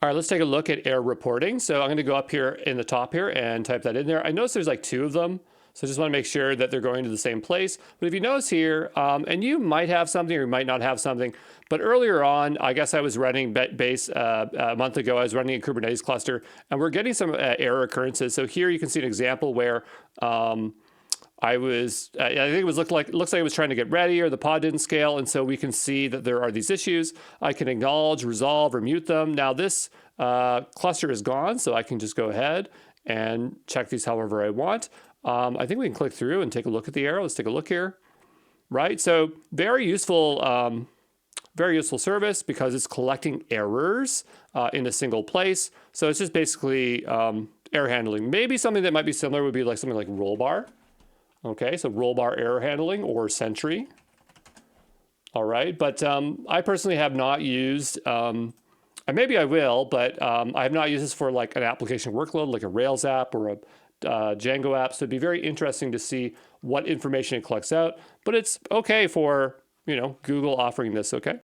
All right, let's take a look at error reporting. So I'm going to go up here in the top here and type that in there. I notice there's like 2 of them. So I just want to make sure that they're going to the same place. But if you notice here, and you might have something or you might not have something, but earlier on, I guess I was running base a month ago, I was running a Kubernetes cluster, and we're getting some error occurrences. So here you can see an example where I think it looks like it was trying to get ready, or the pod didn't scale. And so we can see that there are these issues. I can acknowledge, resolve, or mute them. Now this cluster is gone, so I can just go ahead and check these however I want. I think we can click through and take a look at the error. Let's take a look here, right? So very useful service because it's collecting errors in a single place. So it's just basically error handling. Maybe something that might be similar would be like something like rollbar. Okay, so rollbar error handling or Sentry. All right, but I personally have not used, and maybe I will, but I have not used this for like an application workload, like a Rails app or a Django app. So it'd be very interesting to see what information it collects out, but it's okay for, Google offering this, okay?